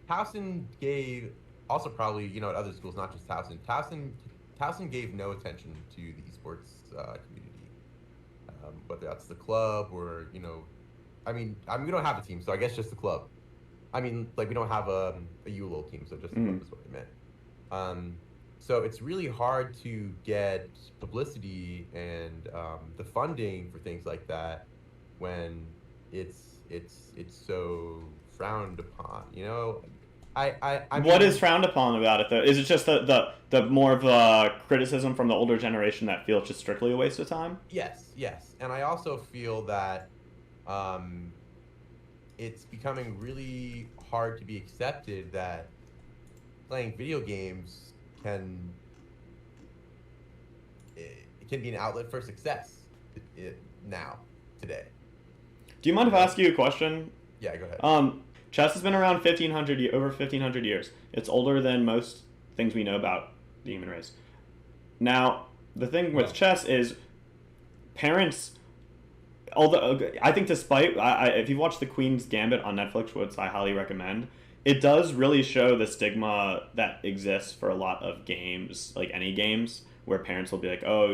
Towson gave also probably at other schools, not just Towson. Towson gave no attention to the esports community, whether that's the club or I mean we don't have a team, so I guess just the club. I mean, like we don't have a ULOL team, so just the club is what I meant. So it's really hard to get publicity and the funding for things like that when it's so frowned upon. What is frowned upon about it though? Is it just the more of a criticism from the older generation that feel it's just strictly a waste of time? Yes, and I also feel that it's becoming really hard to be accepted that playing video games it can be an outlet for success now today. Do you mind if I ask you a question? Yeah, go ahead. Chess has been around over 1500 years. It's older than most things we know about the human race. Now, the thing with chess is parents, although I think despite, if you watch The Queen's Gambit on Netflix, which I highly recommend, it does really show the stigma that exists for a lot of games, like any games, where parents will be like, oh,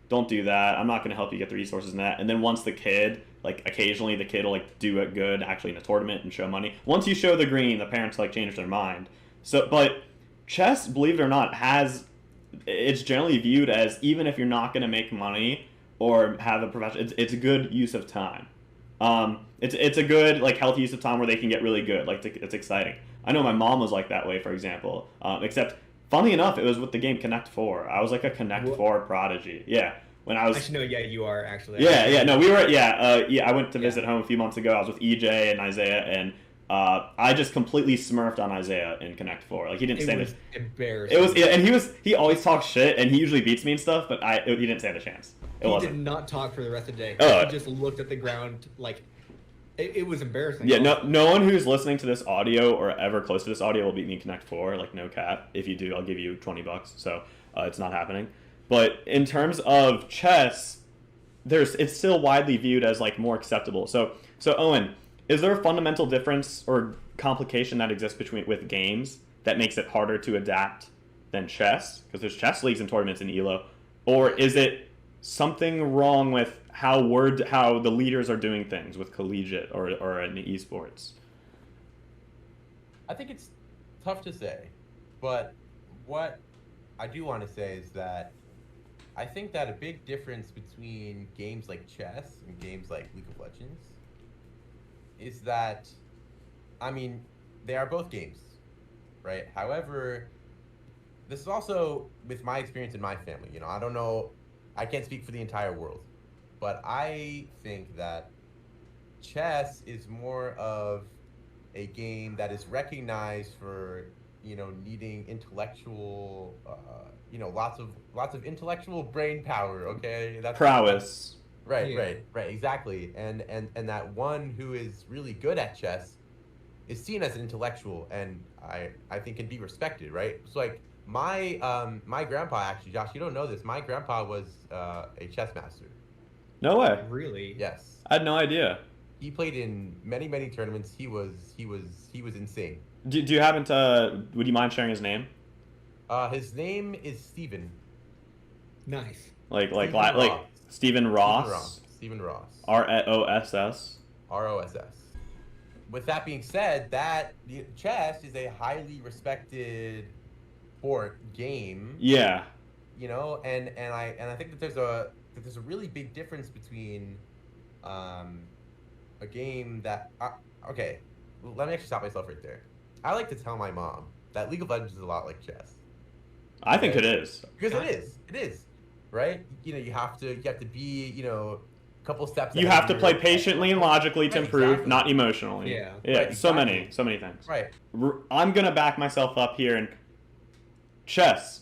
don't do that. I'm not going to help you get the resources in that. And then once the kid, like occasionally the kid will like do it good actually in a tournament and show money. Once you show the green, the parents like change their mind. So, but chess, believe it or not, it's generally viewed as, even if you're not going to make money or have a profession, it's a good use of time. It's a good like healthy use of time where they can get really good. Like it's exciting. I know my mom was like that way, for example. Except funny enough, it was with the game Connect 4. I was like a Connect 4 prodigy. Yeah. When I was actually, no, yeah, you are actually. Yeah. No, we were. I went to visit home a few months ago. I was with EJ and Isaiah, and I just completely smurfed on Isaiah in Connect 4. Like he didn't stand. It was embarrassing. It was, and he always talks shit, and he usually beats me and stuff, but he didn't stand a chance. He did not talk for the rest of the day. He just looked at the ground like. It was embarrassing. Yeah, no one who's listening to this audio or ever close to this audio will beat me in Connect 4, like no cap. If you do, I'll give you $20. So it's not happening. But in terms of chess, it's still widely viewed as like more acceptable. So Owen, is there a fundamental difference or complication that exists with games that makes it harder to adapt than chess? Because there's chess leagues and tournaments in ELO, or is it something wrong with how the leaders are doing things with collegiate or in the esports? I think it's tough to say, but what I do want to say is that I think that a big difference between games like chess and games like League of Legends is that, I mean, they are both games, right? However, this is also with my experience in my family. I don't know, I can't speak for the entire world, but I think that chess is more of a game that is recognized for, needing intellectual, lots of intellectual brain power. Okay, that's prowess. Right, exactly. And that one who is really good at chess is seen as an intellectual, and I think can be respected, right? So like my grandpa, actually, Josh, you don't know this. My grandpa was a chess master. No way. Really? Yes. I had no idea. He played in many tournaments. He was insane. Do you happen to? Would you mind sharing his name? His name is Steven. Nice. Like Stephen Ross. Stephen Ross. ROSS. ROSS. With that being said, that chess is a highly respected sport game. Yeah. And I think that there's a really big difference between a game that okay, let me actually stop myself right there. I like to tell my mom that League of Legends is a lot like chess. I think it is. Because it is, right? You have to be, a couple steps. You have to play patiently and logically to improve, exactly. Not emotionally. Yeah. Right, exactly. So many things. Right. I'm gonna back myself up here in chess.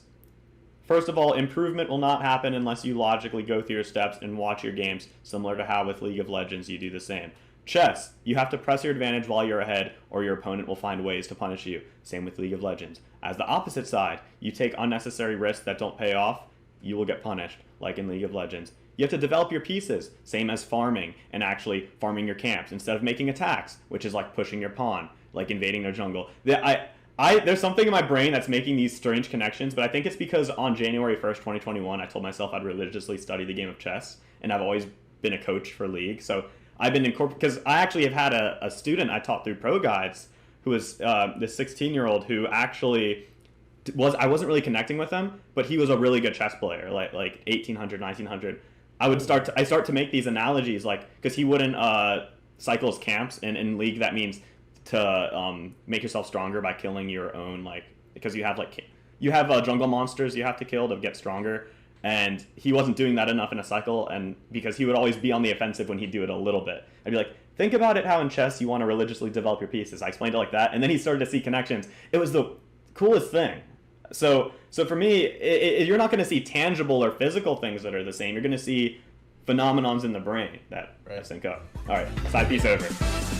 First of all, improvement will not happen unless you logically go through your steps and watch your games, similar to how with League of Legends you do the same. Chess, you have to press your advantage while you're ahead, or your opponent will find ways to punish you. Same with League of Legends. As the opposite side, you take unnecessary risks that don't pay off, you will get punished, like in League of Legends. You have to develop your pieces, same as farming, and actually farming your camps, instead of making attacks, which is like pushing your pawn. like invading their jungle. There's something in my brain that's making these strange connections, but I think it's because on January 1st, 2021, I told myself I'd religiously study the game of chess, and I've always been a coach for League. So I've been incorporated, because I actually have had a student I taught through Pro Guides who was this 16-year-old who actually I wasn't really connecting with him, but he was a really good chess player, like 1800, 1900. I start to make these analogies, like, because he wouldn't cycle his camps, and in League that means to make yourself stronger by killing your own, like, because you have jungle monsters you have to kill to get stronger, and he wasn't doing that enough in a cycle, and because he would always be on the offensive when he'd do it a little bit. I'd be like, think about it how in chess you want to religiously develop your pieces. I explained it like that, and then he started to see connections. It was the coolest thing. So for me, you're not going to see tangible or physical things that are the same. You're going to see phenomenons in the brain that sync up. All right, side piece over.